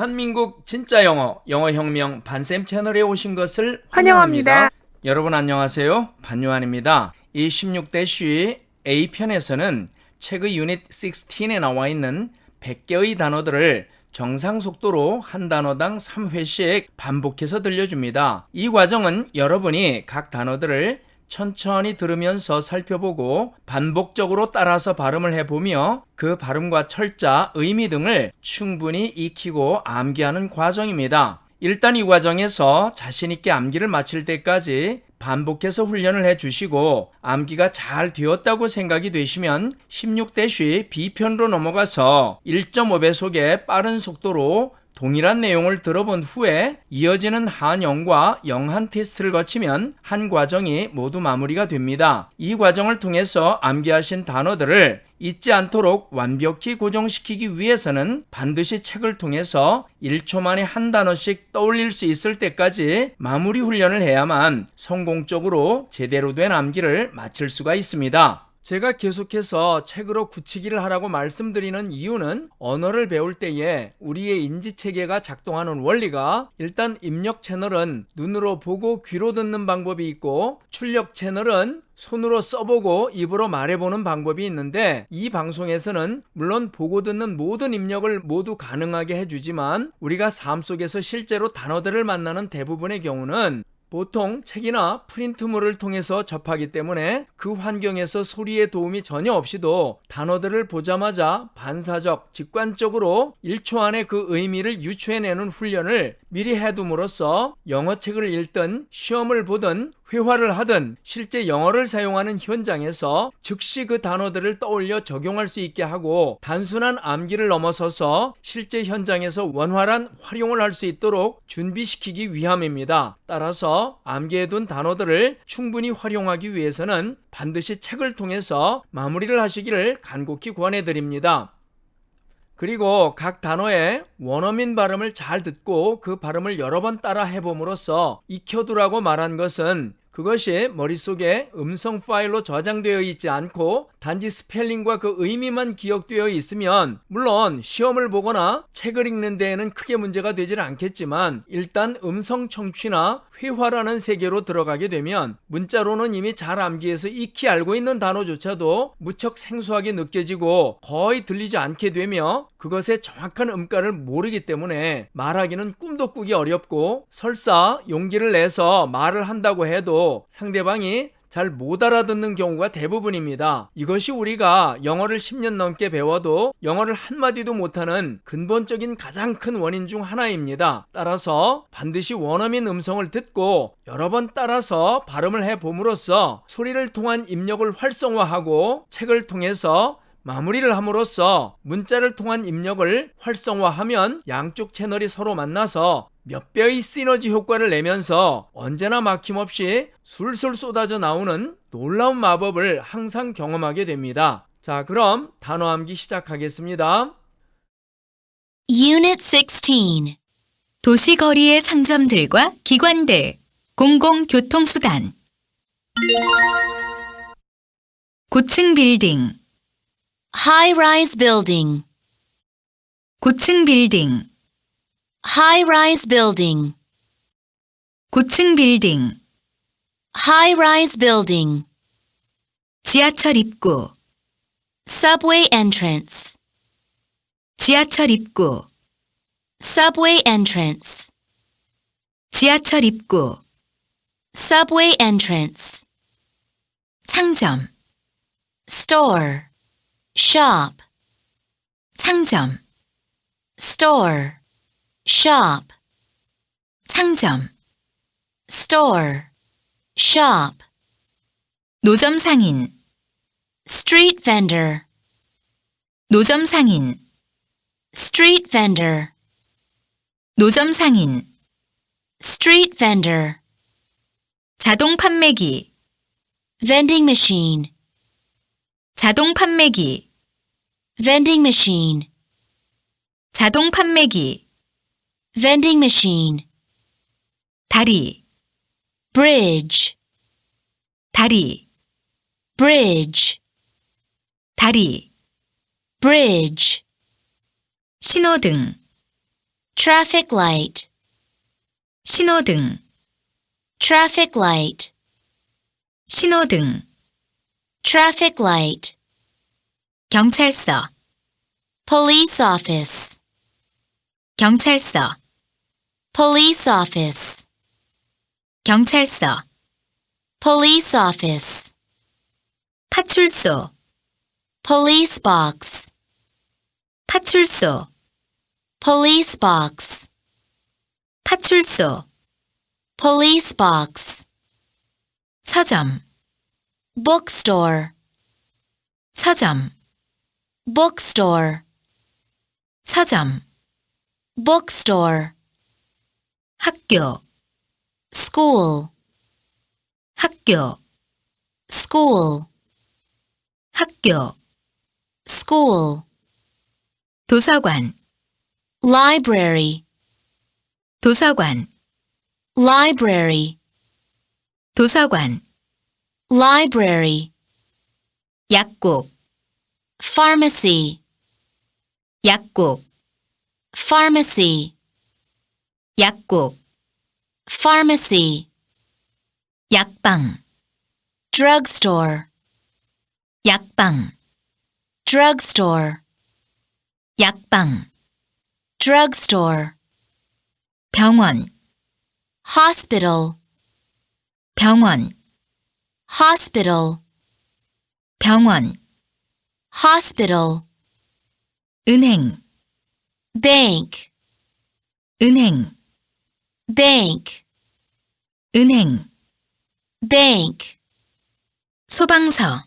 대한민국 진짜 영어, 영어혁명 반쌤 채널에 오신 것을 환영합니다. 환영합니다. 여러분 안녕하세요. 반요한입니다. 이 16-A 편에서는 책의 유닛 16에 나와 있는 100개의 단어들을 정상 속도로 한 단어당 3회씩 반복해서 들려줍니다. 이 과정은 여러분이 각 단어들을 천천히 들으면서 살펴보고 반복적으로 따라서 발음을 해보며 그 발음과 철자, 의미 등을 충분히 익히고 암기하는 과정입니다. 일단 이 과정에서 자신있게 암기를 마칠 때까지 반복해서 훈련을 해주시고 암기가 잘 되었다고 생각이 되시면 16-B편으로 넘어가서 1.5배속의 빠른 속도로 동일한 내용을 들어본 후에 이어지는 한영과 영한 테스트를 거치면 한 과정이 모두 마무리가 됩니다. 이 과정을 통해서 암기하신 단어들을 잊지 않도록 완벽히 고정시키기 위해서는 반드시 책을 통해서 1초 만에 한 단어씩 떠올릴 수 있을 때까지 마무리 훈련을 해야만 성공적으로 제대로 된 암기를 마칠 수가 있습니다. 제가 계속해서 책으로 굳히기를 하라고 말씀드리는 이유는 언어를 배울 때에 우리의 인지체계가 작동하는 원리가 일단 입력 채널은 눈으로 보고 귀로 듣는 방법이 있고 출력 채널은 손으로 써보고 입으로 말해보는 방법이 있는데 이 방송에서는 물론 보고 듣는 모든 입력을 모두 가능하게 해주지만 우리가 삶 속에서 실제로 단어들을 만나는 대부분의 경우는 보통 책이나 프린트물을 통해서 접하기 때문에 그 환경에서 소리의 도움이 전혀 없이도 단어들을 보자마자 반사적, 직관적으로 1초 안에 그 의미를 유추해내는 훈련을 미리 해둠으로써 영어책을 읽든 시험을 보든 회화를 하든 실제 영어를 사용하는 현장에서 즉시 그 단어들을 떠올려 적용할 수 있게 하고 단순한 암기를 넘어서서 실제 현장에서 원활한 활용을 할 수 있도록 준비시키기 위함입니다. 따라서 암기해둔 단어들을 충분히 활용하기 위해서는 반드시 책을 통해서 마무리를 하시기를 간곡히 권해드립니다. 그리고 각 단어의 원어민 발음을 잘 듣고 그 발음을 여러 번 따라 해봄으로써 익혀두라고 말한 것은 그것이 머릿속에 음성 파일로 저장되어 있지 않고 단지 스펠링과 그 의미만 기억되어 있으면 물론 시험을 보거나 책을 읽는 데에는 크게 문제가 되질 않겠지만 일단 음성 청취나 회화라는 세계로 들어가게 되면 문자로는 이미 잘 암기해서 익히 알고 있는 단어조차도 무척 생소하게 느껴지고 거의 들리지 않게 되며 그것의 정확한 음가를 모르기 때문에 말하기는 꿈도 꾸기 어렵고 설사 용기를 내서 말을 한다고 해도 상대방이 잘 못 알아듣는 경우가 대부분입니다. 이것이 우리가 영어를 10년 넘게 배워도 영어를 한마디도 못하는 근본적인 가장 큰 원인 중 하나입니다. 따라서 반드시 원어민 음성을 듣고 여러 번 따라서 발음을 해봄으로써 소리를 통한 입력을 활성화하고 책을 통해서 마무리를 함으로써 문자를 통한 입력을 활성화하면 양쪽 채널이 서로 만나서 몇 배의 시너지 효과를 내면서 언제나 막힘없이 술술 쏟아져 나오는 놀라운 마법을 항상 경험하게 됩니다. 자, 그럼 단어 암기 시작하겠습니다. Unit 16 도시거리의 상점들과 기관들, 공공교통수단 고층 빌딩 High-rise building 고층 빌딩 High-rise building 고층 빌딩 High-rise building 지하철 입구 Subway entrance 지하철 입구 Subway entrance 지하철 입구 Subway entrance 상점 Store Shop 상점 Store Shop 상점 Store Shop 노점 상인 Street vendor 노점 상인 Street vendor 노점 상인 Street vendor 자동 판매기 Vending machine 자동 판매기 Vending machine 자동 판매기 Vending machine 다리 Bridge 다리 Bridge 다리 Bridge 신호등 traffic light, 신호등, traffic light, 신호등, traffic light, 경찰서, police office, 경찰서, police office, 경찰서, police office, 파출소, police box, 파출소, police box, 파출소, police box, 서점, bookstore, 서점, bookstore, 서점, bookstore, 학교, school, 학교, school, 학교, school, 도서관, library, 도서관, library, 도서관, library, 약국, pharmacy, 약국, pharmacy, 약국, pharmacy, 약방, drugstore, 약방, drugstore, 약방, drugstore, 병원, hospital, 병원, hospital, 병원, hospital, 은행, bank, 은행, bank, 은행, bank, 소방서,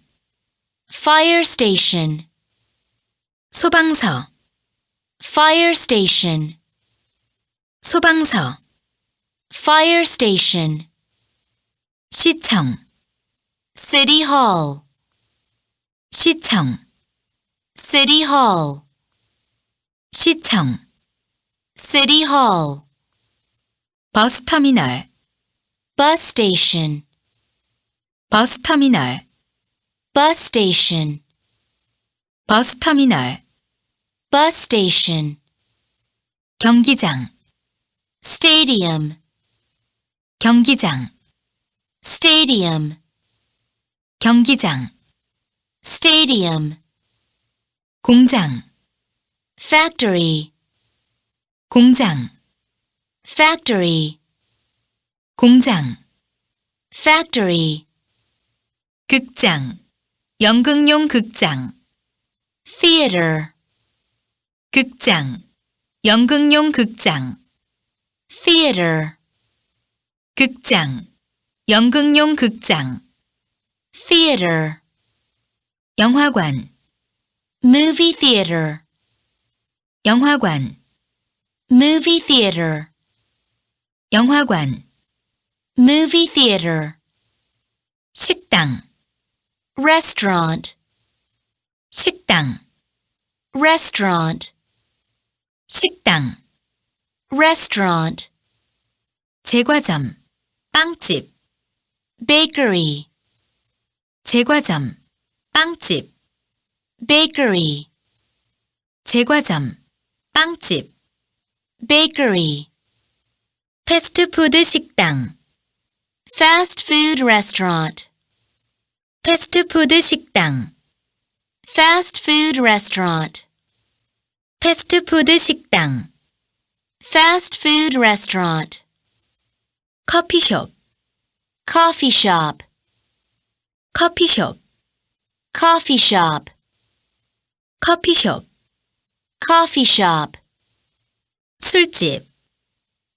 fire station, 소방서, fire station, 소방서, fire station, 시청, city hall, 시청, city hall, 시청, city hall, 버스터미널, bus station, 버스터미널, bus station, 버스터미널, bus station, 경기장, stadium, 경기장, stadium, 경기장, stadium, 공장, factory, 공장, factory, 공장, factory, 극장, 연극용 극장, theater, 극장, 연극용 극장, theater, 극장, 연극용 극장, theater, 영화관, movie theater, 영화관, movie theater, 영화관, movie theater, 식당, restaurant, 식당, restaurant, 식당, restaurant, 제과점, 빵집, bakery, 제과점, 빵집, bakery, 제과점, 빵집, bakery, 패스트푸드 식당, fast food restaurant, 패스트푸드 식당, fast food restaurant, 패스트푸드 식당, fast food restaurant, 커피숍, coffee shop, 커피숍, coffee shop, 커피숍, coffee shop, 술집,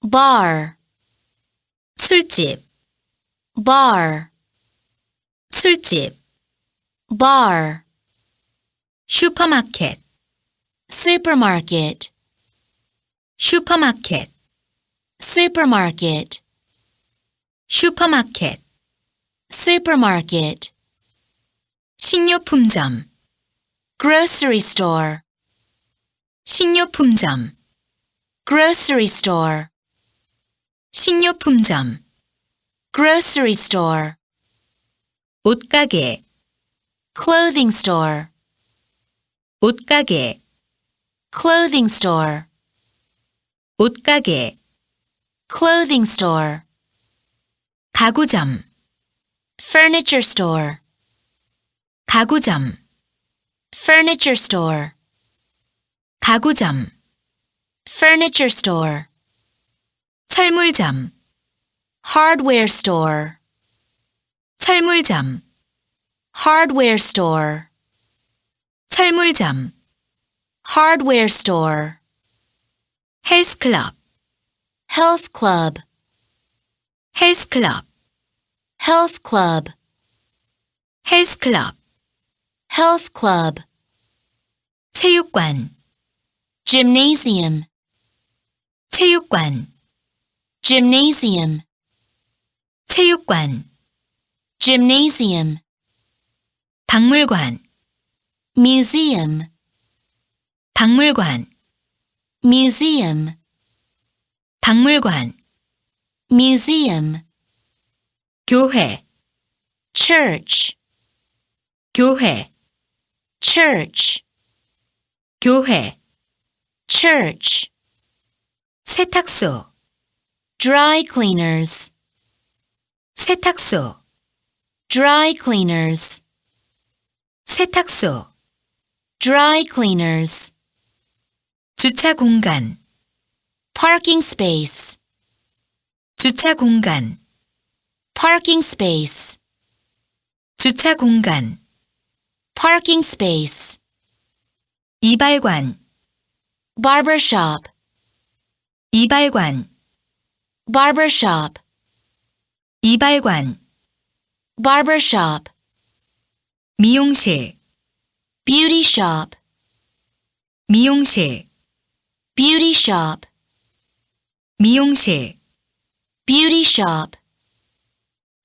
bar, 술집, bar, 술집, bar, 슈퍼마켓, supermarket, 슈퍼마켓, supermarket, 슈퍼마켓, supermarket, 식료품점, grocery store, 식료품점, grocery store, 식료품점, grocery store, 옷가게, clothing store, 옷가게, clothing store, 옷가게, clothing store, 가구점, furniture store, 가구점, furniture store, 가구점, furniture store, 철물점, hardware store, 철물점, hardware store, 철물점, hardware store, 헬스클럽, health club, 헬스클럽, health club, 헬스클럽, health club, 체육관, gymnasium, 체육관, gymnasium, 체육관, gymnasium, 박물관, museum, 박물관, museum, 박물관, museum, 교회, church, 교회, church, 교회, church, 세탁소, dry cleaners, 세탁소, dry cleaners, 세탁소, dry cleaners, 주차 공간, parking space, 주차 공간, parking space, 주차 공간, parking space, 이발관, barber shop, 이발관, barber shop, 이발관, barber shop, 미용실, beauty shop, 미용실, beauty shop, 미용실, beauty shop,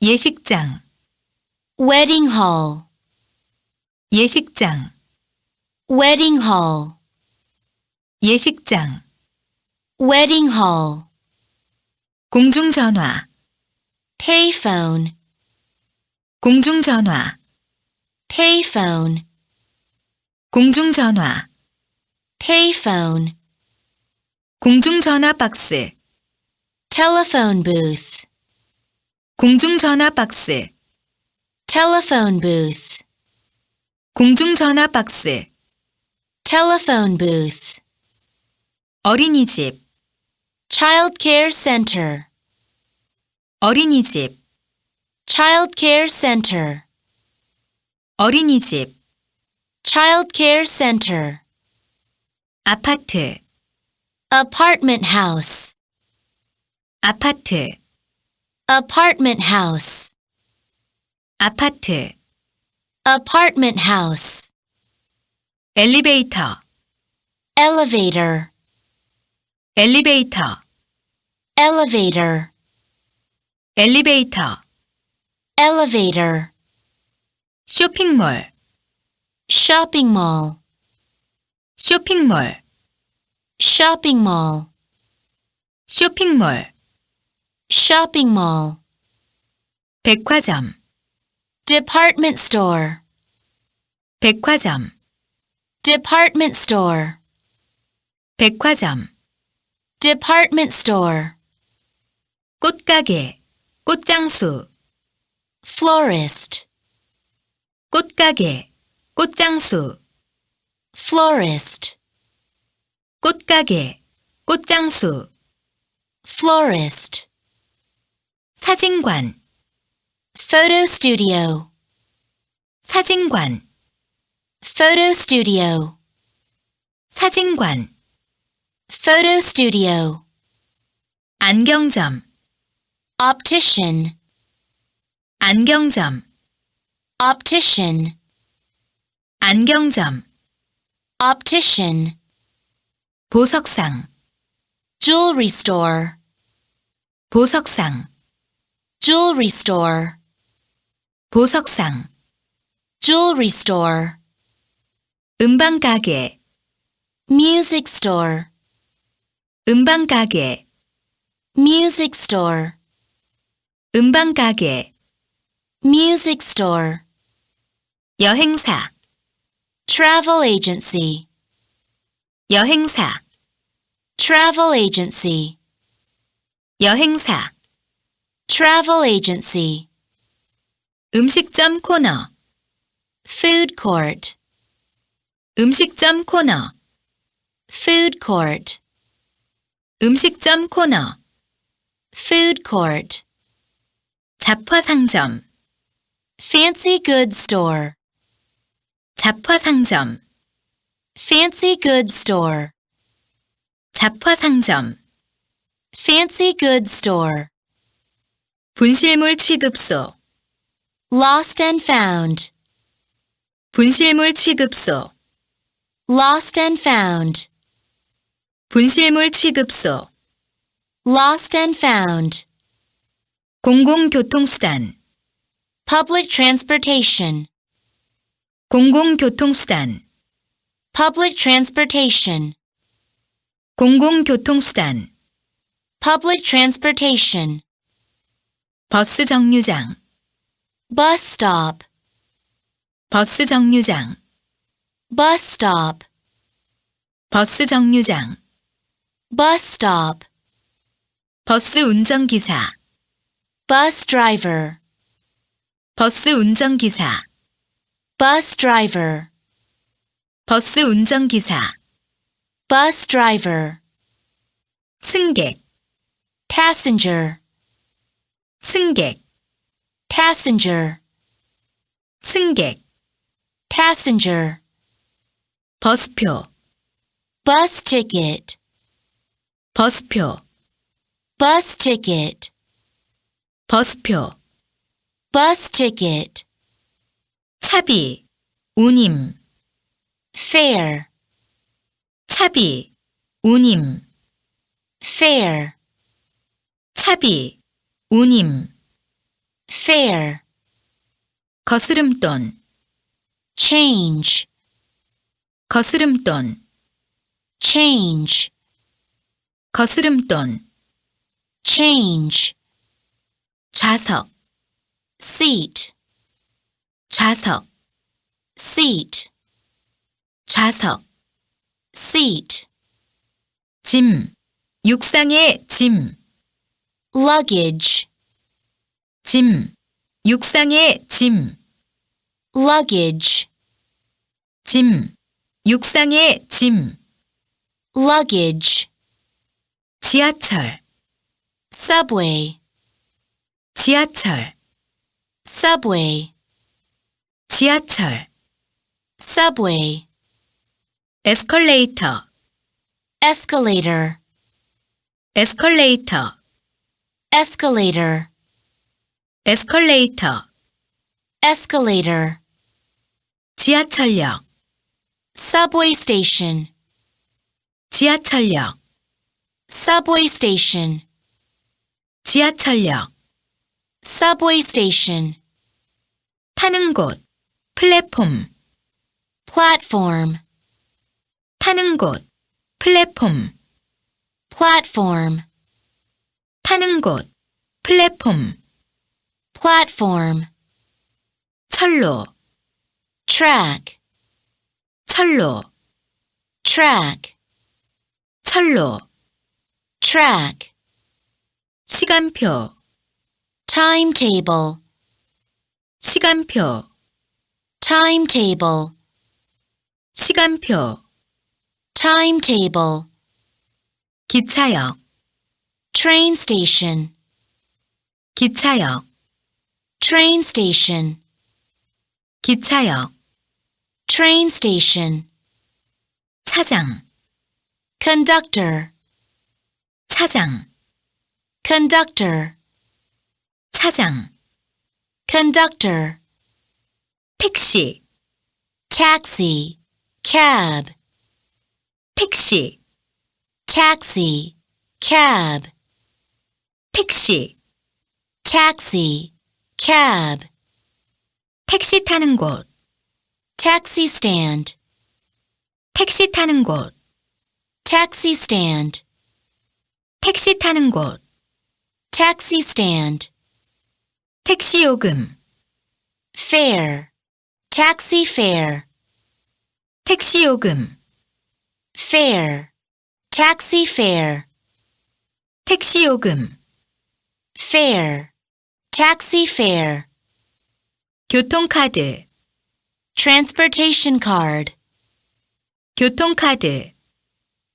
예식장, wedding hall, 예식장, wedding hall, 예식장, wedding hall, 공중전화, payphone, 공중전화, payphone, 공중전화, payphone, 공중전화 박스, telephone booth, 공중전화 박스, telephone booth, 공중전화 박스, telephone booth, 어린이집, child care center, 어린이집, child care center, 어린이집, child care center, 아파트, apartment house, 아파트, apartment house, 아파트, apartment house, 엘리베이터, elevator, 엘리베이터, elevator, 엘리베이터, elevator, 쇼핑몰, shopping mall, 쇼핑몰, shopping mall, 쇼핑몰, shopping mall, 백화점, department store, 백화점, department store, 백화점, department store, 꽃가게, 꽃장수, florist, 꽃가게, 꽃장수, florist, 꽃가게, 꽃장수, florist, 사진관, photo studio, 사진관, photo studio, 사진관, photo studio, 안경점, optician, 안경점, optician, 안경점, optician, 보석상, jewelry store, 보석상, jewelry store, 보석상, jewelry store, 음반가게, music store, 음반가게, music store, 음반가게, music store, 여행사, travel agency, 여행사, travel agency, 여행사, travel agency, 음식점 코너, food court, 음식점 코너, food court, 음식점 코너, food court, 잡화상점, fancy goods store, 잡화상점, fancy goods store, 잡화상점, fancy goods store, 분실물 취급소, lost and found, 분실물 취급소, lost and found, 분실물 취급소, lost and found, 공공교통수단, public transportation, 공공교통수단, public transportation, 공공교통수단, public transportation, 버스 정류장, bus stop, 버스 정류장, bus stop, 버스 정류장, bus stop, 버스 운전기사, bus driver, 버스 운전기사, bus driver, 버스 운전기사, bus driver, 승객, passenger, 승객, passenger, 승객, passenger, 버스표, bus ticket, 버스표, bus ticket, 버스표, bus ticket, 차비, 운임, fare, 차비, 운임, fare, 차비, 운임, fare, 거스름돈, change, 거스름돈, change, 거스름돈, change, 좌석, seat, 좌석, seat, 좌석, seat, 짐, 육상의 짐, luggage, 짐, 육상의 짐, luggage, 짐, 육상의 짐, luggage, 지하철, subway, 지하철, subway, 지하철, subway, 에스컬레이터, escalator, 에스컬레이터, escalator, 에스컬레이터, escalator, 지하철역, subway station, 지하철역, subway station, 지하철역, subway station, 타는 곳, 플랫폼, platform, 타는 곳, 플랫폼, platform, 타는 곳, 플랫폼, platform, 철로, track, 철로, track, 철로, track, 시간표, timetable, 시간표, timetable, 시간표, timetable, 기차역, train station, 기차역, train station, 기차역, train station, 차장, conductor, 차장, conductor, 차장, conductor, 택시, taxi, cab, 택시, taxi, cab, 택시, taxi, cab, 택시 타는 곳, taxi stand, 택시 타는 곳, taxi stand, 택시 타는 곳, taxi stand, 택시 요금, fare, taxi fare, 택시 요금, fare, taxi fare, 택시 요금, fare, taxi fare, 교통카드, transportation card, 교통카드,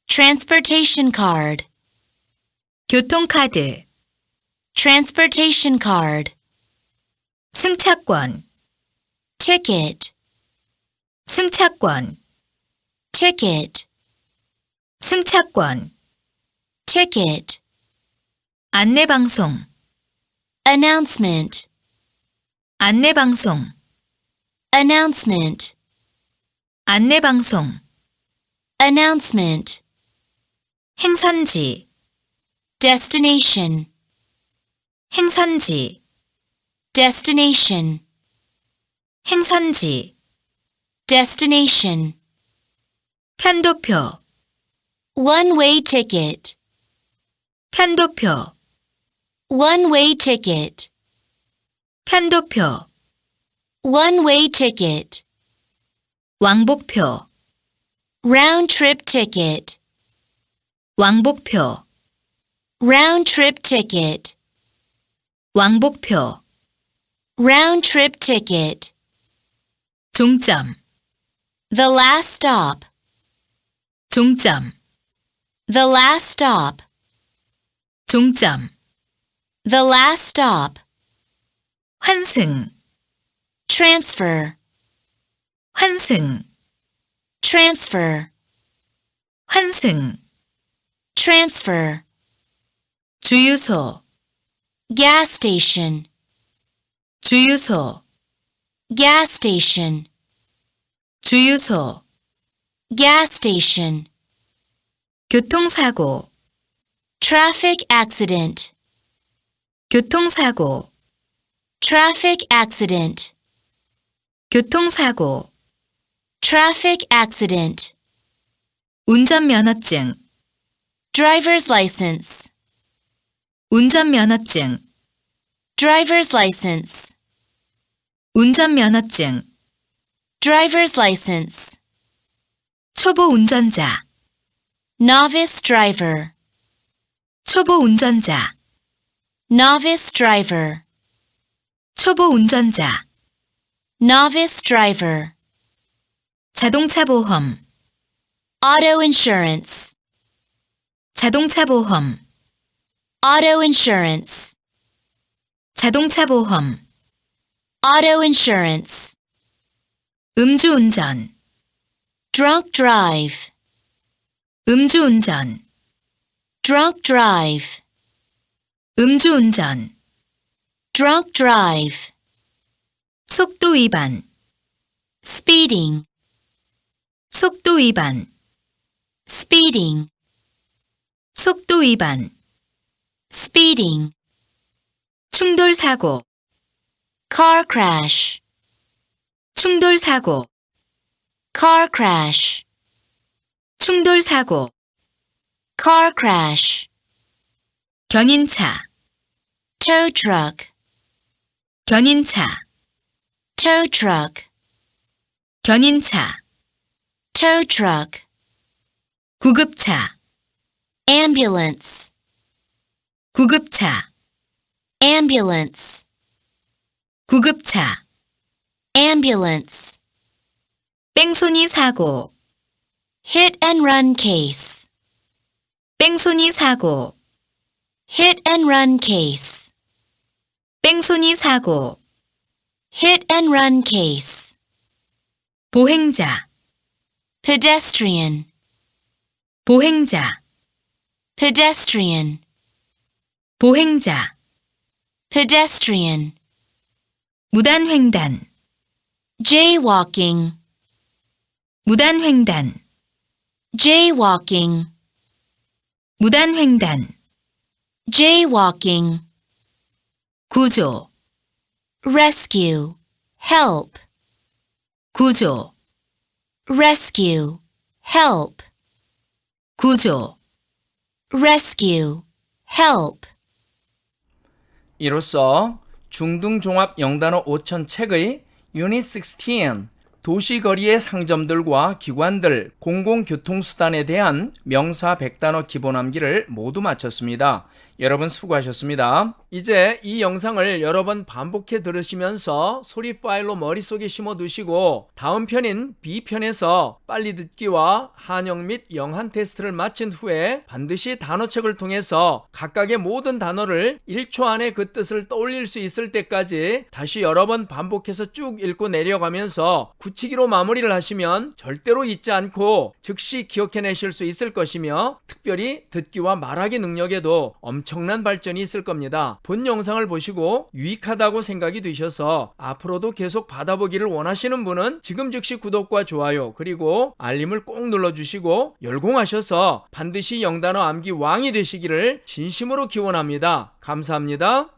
transportation card, 교통카드, transportation card, 승차권, ticket, 승차권, ticket, 승차권, ticket, 안내방송, announcement, 안내방송, announcement, 안내방송, announcement, 행선지, destination, 행선지, destination, 행선지, destination, 편도표, one-way ticket, 편도표, one-way ticket, 편도표, one-way ticket, 왕복표, round-trip ticket, 왕복표, round-trip ticket, 왕복표, round-trip ticket, 종점, the last stop, 종점, the last stop, 종점, the last stop, 환승, transfer, 환승, transfer, 환승, transfer, 주유소, gas station, 주유소, gas station, 주유소, gas station, 교통사고, traffic accident, 교통사고, traffic accident, 교통사고, traffic accident, 운전면허증, driver's license, 운전면허증, driver's license, 운전면허증, driver's license, 초보 운전자, novice driver, 초보 운전자, novice driver, 초보 운전자, novice driver, 자동차 보험, auto insurance, 자동차 보험, auto insurance, 자동차 보험, auto insurance, 음주운전, drunk drive, 음주운전, drunk drive, 음주운전, drunk drive, 속도 위반, speeding, 속도 위반, speeding, 속도 위반, speeding, 충돌 사고, car crash, 충돌 사고, car crash, 충돌 사고, car crash, 견인차, tow truck, 견인차, tow truck, 견인차, tow truck, 구급차, ambulance, 구급차, ambulance, 구급차, ambulance, 뺑소니 사고, hit and run case, 뺑소니 사고, hit and run case, 뺑소니 사고, hit and run case, 보행자, pedestrian, 보행자, pedestrian, 보행자, pedestrian, 무단횡단, jaywalking, 무단횡단, jaywalking, 무단횡단, jaywalking, 구조, rescue, help, 구조, rescue, help, 구조, rescue, help. 이로써 중등종합 영단어 5000 책의 유닛 16 도시거리의 상점들과 기관들, 공공교통수단에 대한 명사 100단어 기본암기를 모두 마쳤습니다. 여러분 수고하셨습니다. 이제 이 영상을 여러 번 반복해 들으시면서 소리 파일로 머릿속에 심어두시고 다음 편인 B편에서 빨리 듣기와 한영 및 영한 테스트를 마친 후에 반드시 단어책을 통해서 각각의 모든 단어를 1초 안에 그 뜻을 떠올릴 수 있을 때까지 다시 여러 번 반복해서 쭉 읽고 내려가면서 굳히기로 마무리를 하시면 절대로 잊지 않고 즉시 기억해내실 수 있을 것이며 특별히 듣기와 말하기 능력에도 엄청난 발전이 있을 겁니다. 본 영상을 보시고 유익하다고 생각이 드셔서 앞으로도 계속 받아보기를 원하시는 분은 지금 즉시 구독과 좋아요 그리고 알림을 꼭 눌러주시고 열공하셔서 반드시 영단어 암기 왕이 되시기를 진심으로 기원합니다. 감사합니다.